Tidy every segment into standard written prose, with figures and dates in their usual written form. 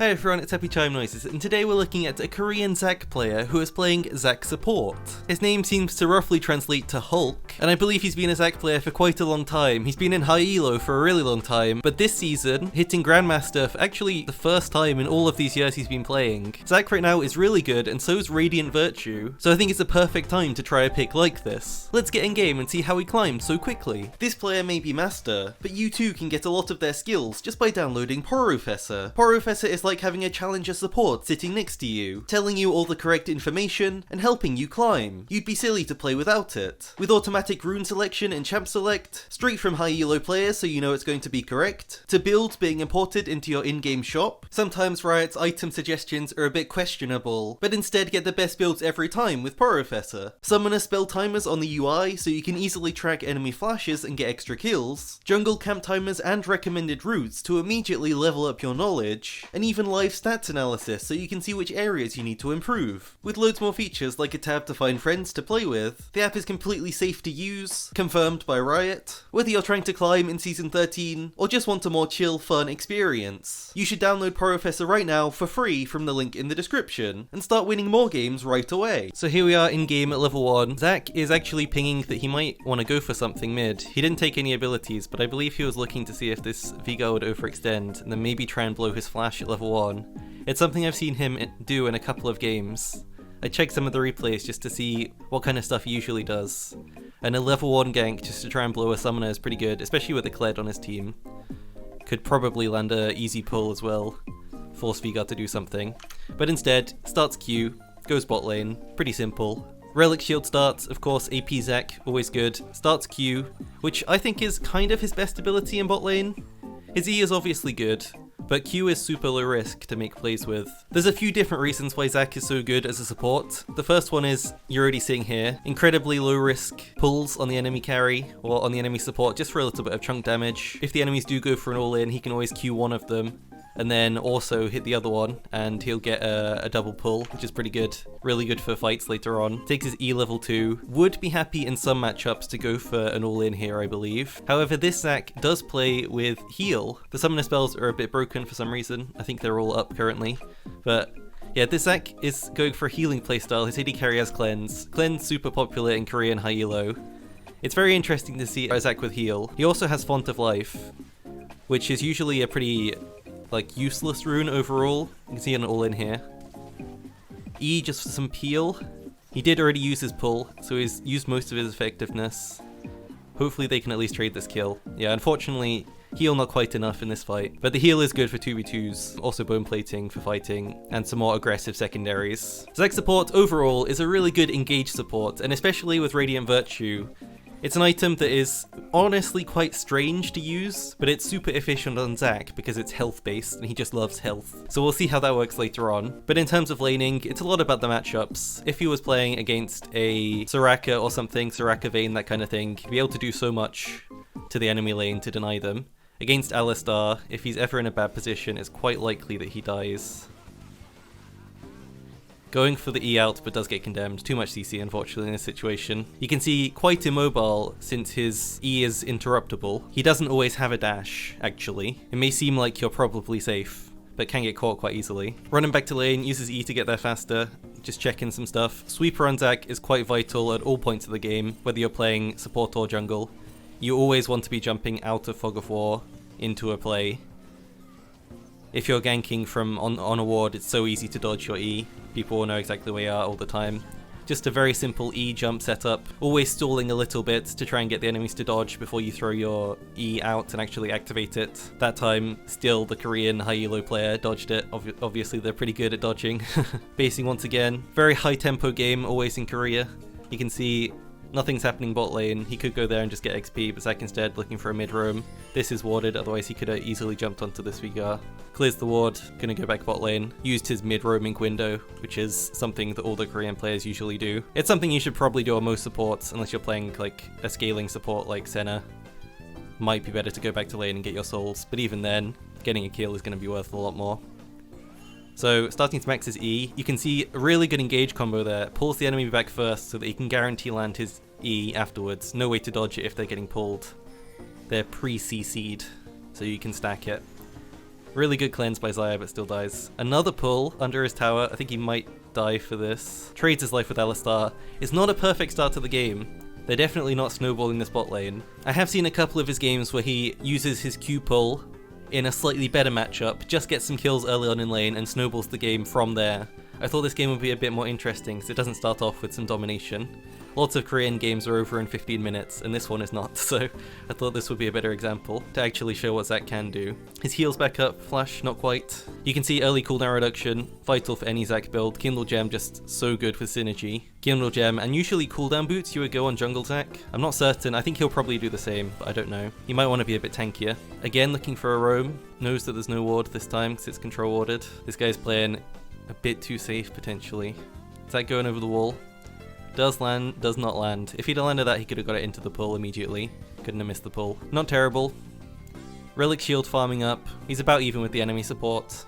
Hey everyone, it's HappyChimeNoises, and today we're looking at a Korean Zac player who is playing Zac Support. His name seems to roughly translate to Hulk, and I believe he's been a Zac player for quite a long time. He's been in high elo for a really long time, but this season, hitting Grandmaster for actually the first time in all of these years he's been playing. Zac right now is really good, and so is Radiant Virtue, so I think it's a perfect time to try a pick like this. Let's get in game and see how he climbed so quickly. This player may be Master, but you too can get a lot of their skills just by downloading Porofessor. Porofessor is like having a challenger support sitting next to you, telling you all the correct information and helping you climb. You'd be silly to play without it. With automatic rune selection and champ select, straight from high elo players so you know it's going to be correct, to builds being imported into your in-game shop. Sometimes Riot's item suggestions are a bit questionable, but instead get the best builds every time with Porofessor. Summoner spell timers on the UI so you can easily track enemy flashes and get extra kills. Jungle camp timers and recommended routes to immediately level up your knowledge, and even live stats analysis so you can see which areas you need to improve. With loads more features like a tab to find friends to play with, the app is completely safe to use, confirmed by Riot. Whether you're trying to climb in Season 13 or just want a more chill, fun experience, you should download Porofessor right now for free from the link in the description and start winning more games right away. So here we are in game at level 1. Zac is actually pinging that he might want to go for something mid. He didn't take any abilities, but I believe he was looking to see if this Veigar would overextend and then maybe try and blow his flash at level 1. It's something I've seen him do in a couple of games. I checked some of the replays just to see what kind of stuff he usually does. And a level 1 gank just to try and blow a summoner is pretty good, especially with the Kled on his team. Could probably land a easy pull as well, force Veigar to do something. But instead, starts Q, goes bot lane, pretty simple. Relic shield starts, of course, AP Zac, always good. Starts Q, which I think is kind of his best ability in bot lane. His E is obviously good, but Q is super low risk to make plays with. There's a few different reasons why Zac is so good as a support. The first one is, you're already seeing here, incredibly low risk pulls on the enemy carry, or on the enemy support, just for a little bit of chunk damage. If the enemies do go for an all-in, he can always Q one of them, and then also hit the other one, and he'll get a double pull, which is pretty good. Really good for fights later on. Takes his E level 2. Would be happy in some matchups to go for an all-in here, I believe. However, this Zac does play with heal. The summoner spells are a bit broken for some reason. I think they're all up currently. But yeah, this Zac is going for a healing playstyle. His AD carry has Cleanse. Cleanse super popular in Korean high elo. It's very interesting to see a Zac with heal. He also has Font of Life, which is usually a pretty useless rune overall. You can see an all-in here. E just for some peel. He did already use his pull, so he's used most of his effectiveness. Hopefully they can at least trade this kill. Yeah, unfortunately, heal not quite enough in this fight, but the heal is good for 2v2s, also bone plating for fighting, and some more aggressive secondaries. Zac Support overall is a really good engage support, and especially with Radiant Virtue, it's an item that is honestly quite strange to use, but it's super efficient on Zac because it's health based and he just loves health. So we'll see how that works later on. But in terms of laning, it's a lot about the matchups. If he was playing against a Soraka or something, Soraka Vayne, that kind of thing, he'd be able to do so much to the enemy lane to deny them. Against Alistar, if he's ever in a bad position, it's quite likely that he dies. Going for the E out, but does get condemned. Too much CC, unfortunately, in this situation. You can see quite immobile since his E is interruptible. He doesn't always have a dash, actually. It may seem like you're probably safe, but can get caught quite easily. Running back to lane, uses E to get there faster. Just checking some stuff. Sweeper on Zac is quite vital at all points of the game, whether you're playing support or jungle. You always want to be jumping out of Fog of War into a play. If you're ganking from on a ward, it's so easy to dodge your E. People will know exactly where you are all the time. Just a very simple E jump setup, always stalling a little bit to try and get the enemies to dodge before you throw your E out and actually activate it. That time, still the Korean high elo player dodged it. Obviously they're pretty good at dodging. Basing once again, very high tempo game, always in Korea. You can see nothing's happening bot lane. He could go there and just get XP, but Zac instead looking for a mid roam. This is warded, otherwise he could have easily jumped onto this Veigar. Clears the ward, gonna go back bot lane. Used his mid roaming window, which is something that all the Korean players usually do. It's something you should probably do on most supports, unless you're playing like a scaling support like Senna. Might be better to go back to lane and get your souls, but even then, getting a kill is gonna be worth a lot more. So starting to max his E, you can see a really good engage combo there. Pulls the enemy back first so that he can guarantee land his E afterwards. No way to dodge it if they're getting pulled. They're pre-CC'd, so you can stack it. Really good cleanse by Xayah, but still dies. Another pull under his tower. I think he might die for this. Trades his life with Alistar. It's not a perfect start to the game. They're definitely not snowballing this bot lane. I have seen a couple of his games where he uses his Q pull in a slightly better matchup, just gets some kills early on in lane and snowballs the game from there. I thought this game would be a bit more interesting because it doesn't start off with some domination. Lots of Korean games are over in 15 minutes, and this one is not, so I thought this would be a better example to actually show what Zac can do. His heals back up, flash, not quite. You can see early cooldown reduction, vital for any Zac build. Kindle Gem just so good with synergy. Kindle Gem, and usually cooldown boots you would go on jungle Zac. I'm not certain, I think he'll probably do the same, but I don't know. He might want to be a bit tankier. Again, looking for a roam, knows that there's no ward this time because it's control warded. This guy's playing a bit too safe potentially. Zac going over the wall. Does land, does not land. If he'd have landed that, he could have got it into the pull immediately. Couldn't have missed the pull. Not terrible. Relic shield farming up. He's about even with the enemy support.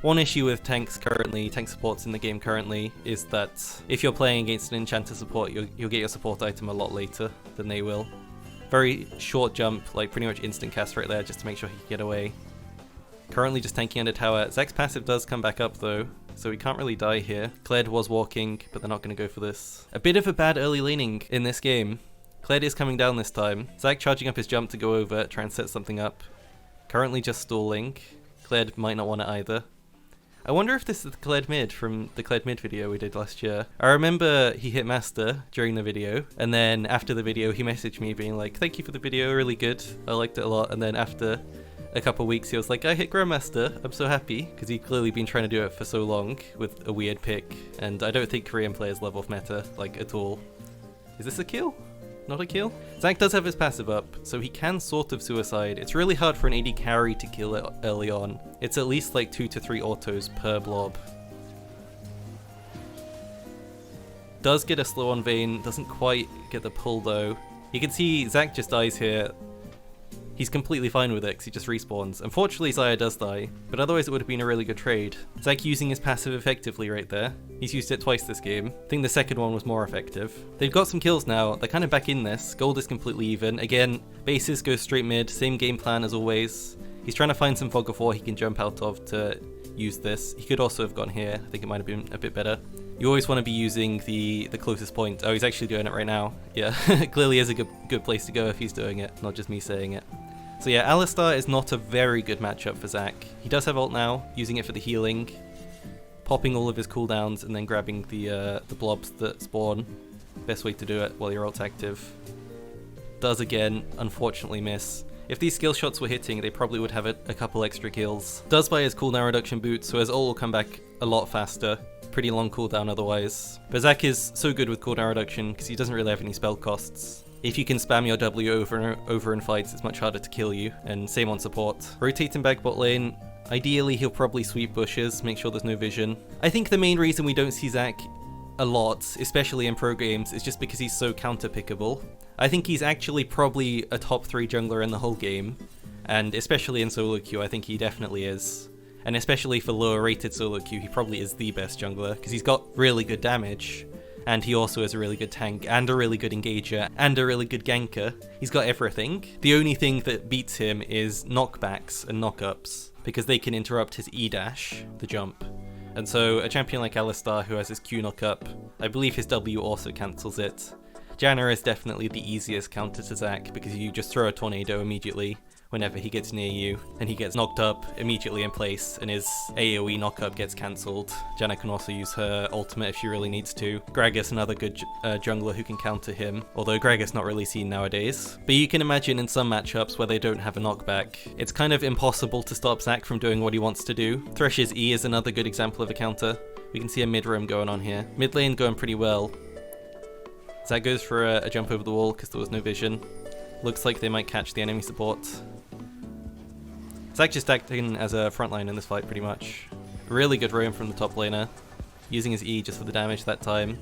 One issue with tanks currently, tank supports in the game currently, is that if you're playing against an enchanter support, you'll get your support item a lot later than they will. Very short jump, like pretty much instant cast right there just to make sure he can get away. Currently just tanking under tower. Zac's passive does come back up though, so he can't really die here. Kled was walking, but they're not going to go for this. A bit of a bad early laning in this game. Kled is coming down this time. Zac charging up his jump to go over, try and set something up. Currently just stalling. Kled might not want it either. I wonder if this is the Kled mid from the Kled mid video we did last year. I remember he hit master during the video, and then after the video he messaged me being like, thank you for the video, really good, I liked it a lot, and then after a couple weeks he was like, I hit Grandmaster, I'm so happy, because he'd clearly been trying to do it for so long with a weird pick, and I don't think Korean players love off meta, like, at all. Is this a kill? Not a kill? Zac does have his passive up, so he can sort of suicide. It's really hard for an AD carry to kill it early on. It's at least like 2 to 3 autos per blob. Does get a slow on Vayne, doesn't quite get the pull though. You can see Zac just dies here. He's completely fine with it because he just respawns. Unfortunately, Xayah does die, but otherwise it would have been a really good trade. Zac using his passive effectively right there. He's used it twice this game. I think the second one was more effective. They've got some kills now. They're kind of back in this. Gold is completely even. Again, bases go straight mid. Same game plan as always. He's trying to find some fog of war he can jump out of to use this. He could also have gone here. I think it might have been a bit better. You always want to be using the closest point. Oh, he's actually doing it right now. Yeah, clearly is a good place to go if he's doing it, not just me saying it. So yeah, Alistar is not a very good matchup for Zac. He does have ult now, using it for the healing, popping all of his cooldowns and then grabbing the blobs that spawn. Best way to do it while your ult's active. Does again, unfortunately miss. If these skill shots were hitting, they probably would have a couple extra kills. Does buy his cooldown reduction boot, so his ult will come back a lot faster. Pretty long cooldown otherwise. But Zac is so good with cooldown reduction because he doesn't really have any spell costs. If you can spam your W over in fights, it's much harder to kill you, and same on support. Rotating back bot lane, ideally he'll probably sweep bushes, make sure there's no vision. I think the main reason we don't see Zac a lot, especially in pro games, is just because he's so counter-pickable. I think he's actually probably a top 3 jungler in the whole game, and especially in solo queue, I think he definitely is. And especially for lower rated solo queue, he probably is the best jungler, because he's got really good damage. And he also is a really good tank, and a really good engager, and a really good ganker. He's got everything. The only thing that beats him is knockbacks and knockups, because they can interrupt his E-dash, the jump. And so a champion like Alistar, who has his Q knockup, I believe his W also cancels it. Janna is definitely the easiest counter to Zac, because you just throw a tornado immediately whenever he gets near you, and he gets knocked up immediately in place, and his AoE knockup gets cancelled. Janna can also use her ultimate if she really needs to. Gragas, another good jungler who can counter him, although Gragas not really seen nowadays. But you can imagine in some matchups where they don't have a knockback, it's kind of impossible to stop Zac from doing what he wants to do. Thresh's E is another good example of a counter. We can see a mid roam going on here. Mid lane going pretty well. Zac goes for a jump over the wall because there was no vision. Looks like they might catch the enemy support. Zac just acting as a frontline in this fight pretty much. Really good roam from the top laner. Using his E just for the damage that time.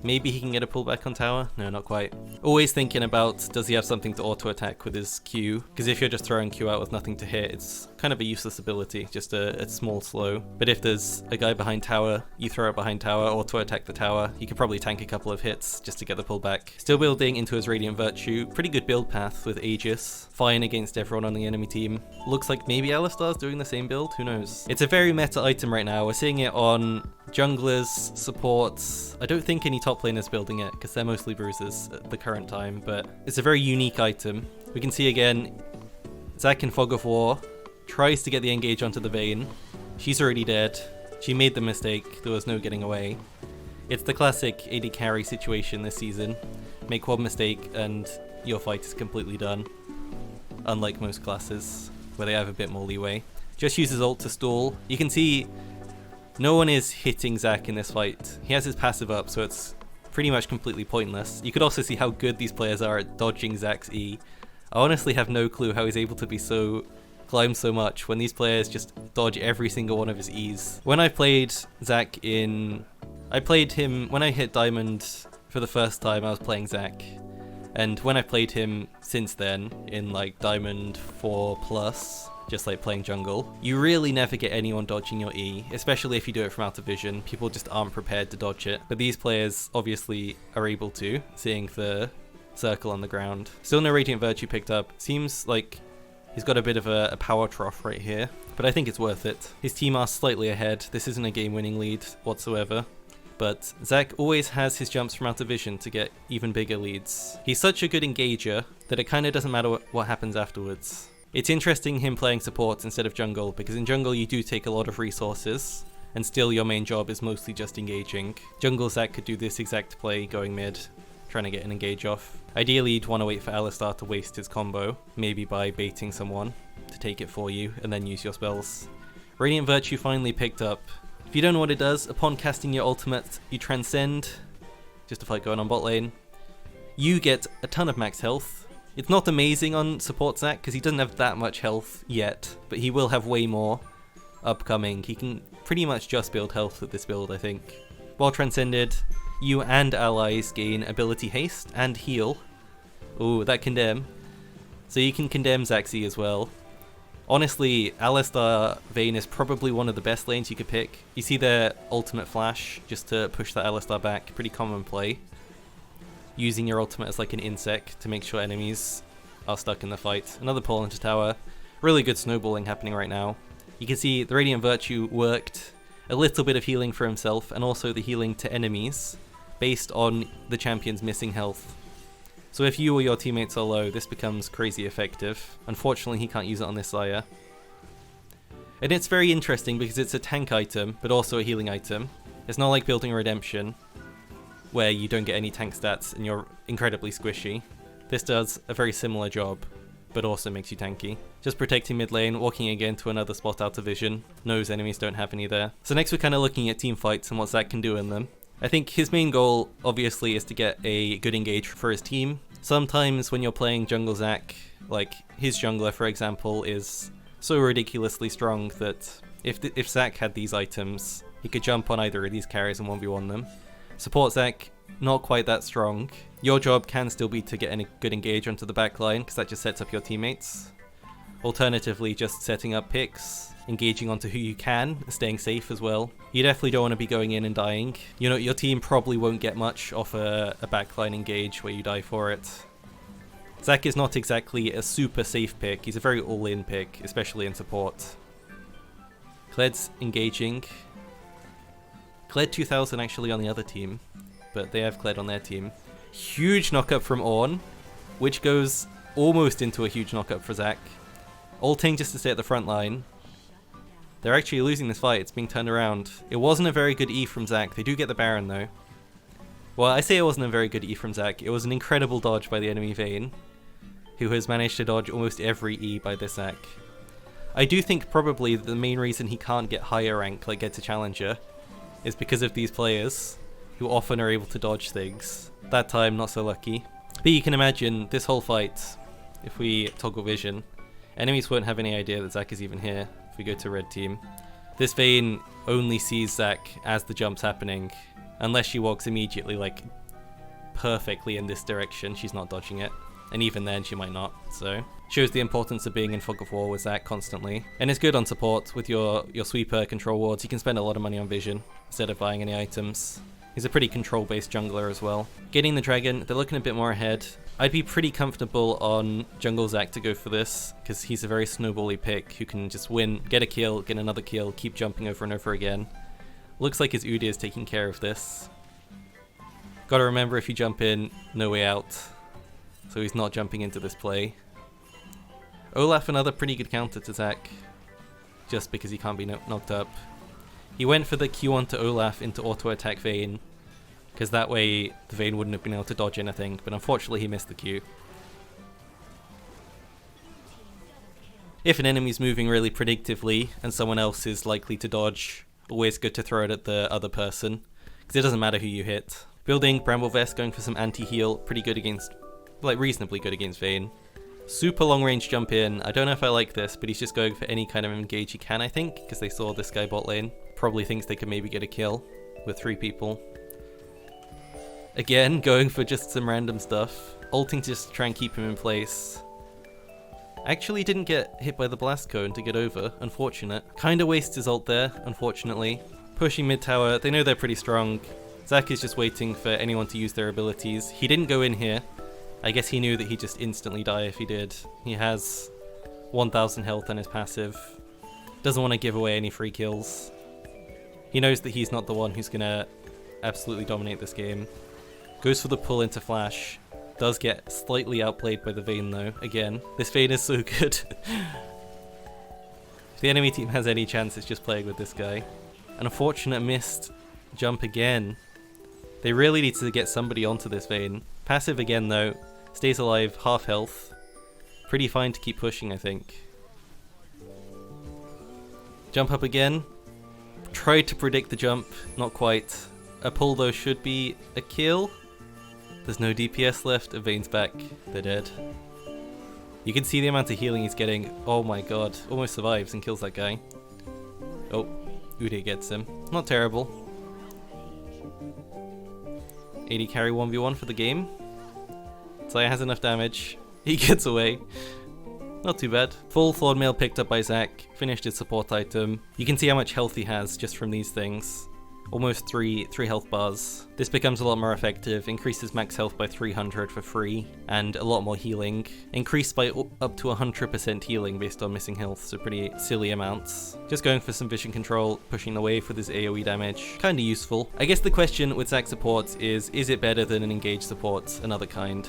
Maybe he can get a pullback on tower? No, not quite. Always thinking about, does he have something to auto-attack with his Q? Because if you're just throwing Q out with nothing to hit, it's kind of a useless ability, just a small slow. But if there's a guy behind tower, you throw it behind tower, auto-attack the tower, you could probably tank a couple of hits just to get the pullback. Still building into his Radiant Virtue, pretty good build path with Aegis, fine against everyone on the enemy team. Looks like maybe Alistar's doing the same build, who knows? It's a very meta item right now, we're seeing it on junglers, supports. I don't think any top laners building it because they're mostly bruisers at the current time, but it's a very unique item. We can see again, Zac in Fog of War tries to get the engage onto the Vayne. She's already dead. She made the mistake, there was no getting away. It's the classic AD carry situation this season. Make one mistake and your fight is completely done. Unlike most classes, where they have a bit more leeway. Just uses ult to stall. You can see no one is hitting Zac in this fight. He has his passive up, so it's pretty much completely pointless. You could also see how good these players are at dodging Zac's E. I honestly have no clue how he's able to be climb so much when these players just dodge every single one of his E's. When I played Zac I played him, when I hit Diamond for the first time, I was playing Zac. And when I played him since then, in like Diamond 4+, just like playing jungle, you really never get anyone dodging your E, especially if you do it from out of vision. People just aren't prepared to dodge it. But these players obviously are able to, seeing the circle on the ground. Still no Radiant Virtue picked up. Seems like he's got a bit of a power trough right here, but I think it's worth it. His team are slightly ahead. This isn't a game-winning lead whatsoever. But Zac always has his jumps from out of vision to get even bigger leads. He's such a good engager that it kind of doesn't matter what happens afterwards. It's interesting him playing support instead of jungle, because in jungle you do take a lot of resources, and still your main job is mostly just engaging. Jungle Zac could do this exact play going mid, trying to get an engage off. Ideally you'd want to wait for Alistar to waste his combo, maybe by baiting someone to take it for you, and then use your spells. Radiant Virtue finally picked up. If you don't know what it does, upon casting your ultimate, you transcend, just a fight going on bot lane. You get a ton of max health. It's not amazing on support Zac because he doesn't have that much health yet, but he will have way more upcoming. He can pretty much just build health with this build, I think. While transcended, you and allies gain ability haste and heal. Ooh, that condemn. So you can condemn Zac's E as well. Honestly, Alistar Vayne is probably one of the best lanes you could pick. You see their ultimate flash just to push that Alistar back, pretty common play. Using your ultimate as like an insect to make sure enemies are stuck in the fight. Another pull into tower. Really good snowballing happening right now. You can see the Radiant Virtue worked. A little bit of healing for himself and also the healing to enemies based on the champion's missing health. So if you or your teammates are low, this becomes crazy effective. Unfortunately, he can't use it on this Xayah. And it's very interesting because it's a tank item, but also a healing item. It's not like building a Redemption, where you don't get any tank stats and you're incredibly squishy. This does a very similar job, but also makes you tanky. Just protecting mid lane, walking again to another spot out of vision. Knows enemies don't have any there. So next we're kind of looking at team fights and what Zac can do in them. I think his main goal, obviously, is to get a good engage for his team. Sometimes when you're playing jungle Zac, like his jungler, for example, is so ridiculously strong that if Zac had these items, he could jump on either of these carries and 1v1 them. Support Zac, not quite that strong. Your job can still be to get a good engage onto the back line, because that just sets up your teammates. Alternatively, just setting up picks, engaging onto who you can, staying safe as well. You definitely don't want to be going in and dying. You know, your team probably won't get much off a backline engage where you die for it. Zac is not exactly a super safe pick. He's a very all-in pick, especially in support. Kled's engaging. Kled 2000 actually on the other team, but they have Kled on their team. Huge knockup from Ornn, which goes almost into a huge knockup for Zac. Ulting just to stay at the front line. They're actually losing this fight, it's being turned around. It wasn't a very good E from Zac, they do get the Baron though. Well, I say it wasn't a very good E from Zac, it was an incredible dodge by the enemy Vayne, who has managed to dodge almost every E by this Zac. I do think probably the main reason he can't get higher rank, like get to Challenger, is because of these players, who often are able to dodge things. That time, not so lucky. But you can imagine, this whole fight, if we toggle vision, enemies won't have any idea that Zac is even here, if we go to red team. This Vayne only sees Zac as the jump's happening, unless she walks immediately, like, perfectly in this direction, she's not dodging it. And even then, she might not, so. Shows the importance of being in fog of war with Zac constantly. And it's good on support with your sweeper control wards. You can spend a lot of money on vision instead of buying any items. He's a pretty control-based jungler as well. Getting the dragon, they're looking a bit more ahead. I'd be pretty comfortable on jungle Zac to go for this, because he's a very snowbally pick who can just win, get a kill, get another kill, keep jumping over and over again. Looks like his Udyr is taking care of this. Gotta remember, if you jump in, no way out. So he's not jumping into this play. Olaf, another pretty good counter to Zac, just because he can't be knocked up. He went for the Q1 to Olaf into auto-attack Vayne, because that way the Vayne wouldn't have been able to dodge anything, but unfortunately he missed the Q. If an enemy's moving really predictively and someone else is likely to dodge, always good to throw it at the other person, because it doesn't matter who you hit. Building Bramble Vest, going for some anti-heal, pretty good against, like reasonably good against Vayne. Super long range jump in. I don't know if I like this, but he's just going for any kind of engage he can, I think, because they saw this guy bot lane. Probably thinks they could maybe get a kill with 3 people. Again, going for just some random stuff. Ulting to just try and keep him in place. Actually didn't get hit by the blast cone to get over. Unfortunate. Kinda wastes his ult there, unfortunately. Pushing mid tower. They know they're pretty strong. Zac is just waiting for anyone to use their abilities. He didn't go in here. I guess he knew that he'd just instantly die if he did. He has 1000 health on his passive. Doesn't want to give away any free kills. He knows that he's not the one who's gonna absolutely dominate this game. Goes for the pull into flash. Does get slightly outplayed by the Vayne though, again. This Vayne is so good. If the enemy team has any chance, it's just playing with this guy. An unfortunate missed jump again. They really need to get somebody onto this Vayne. Passive again though. Stays alive, half health. Pretty fine to keep pushing, I think. Jump up again. Tried to predict the jump, not quite. A pull though should be a kill. There's no DPS left, a Vayne's back, they're dead. You can see the amount of healing he's getting. Oh my god, almost survives and kills that guy. Oh, Udyr gets him. Not terrible. 80 carry 1v1 for the game. Zaya has enough damage. He gets away. Not too bad. Full Thorn Mail picked up by Zac. Finished his support item. You can see how much health he has just from these things. Almost three health bars. This becomes a lot more effective. Increases max health by 300 for free. And a lot more healing. Increased by up to 100% healing based on missing health. So pretty silly amounts. Just going for some vision control. Pushing the wave with his AoE damage. Kinda useful. I guess the question with Zac supports is it better than an engage support? Another kind.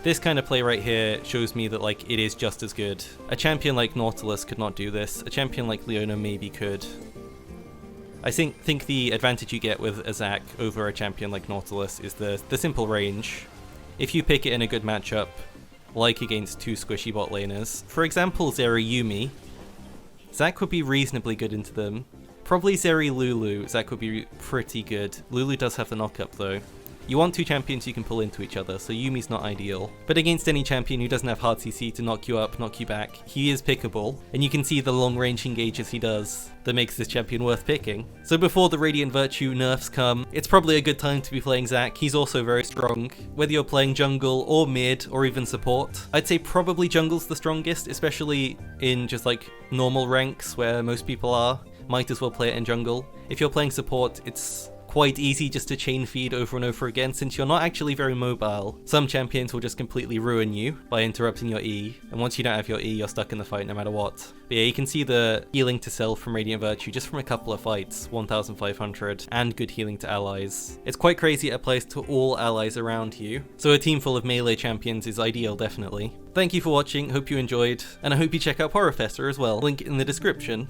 This kind of play right here shows me that like it is just as good. A champion like Nautilus could not do this. A champion like Leona maybe could. I think the advantage you get with a Zac over a champion like Nautilus is the simple range. If you pick it in a good matchup, like against 2 squishy bot laners, for example Zeri Yuumi, Zac would be reasonably good into them. Probably Zeri Lulu, Zac would be pretty good. Lulu does have the knock-up though. You want 2 champions you can pull into each other, so Yuumi's not ideal. But against any champion who doesn't have hard CC to knock you up, knock you back, he is pickable. And you can see the long range engages he does that makes this champion worth picking. So before the Radiant Virtue nerfs come, it's probably a good time to be playing Zac. He's also very strong. Whether you're playing jungle or mid or even support, I'd say probably jungle's the strongest, especially in just like normal ranks where most people are. Might as well play it in jungle. If you're playing support, it's quite easy just to chain feed over and over again since you're not actually very mobile. Some champions will just completely ruin you by interrupting your E, and once you don't have your E, you're stuck in the fight no matter what. But yeah, you can see the healing to self from Radiant Virtue just from a couple of fights, 1500, and good healing to allies. It's quite crazy it applies to all allies around you, so a team full of melee champions is ideal, definitely. Thank you for watching, hope you enjoyed, and I hope you check out Horrorfester as well, link in the description.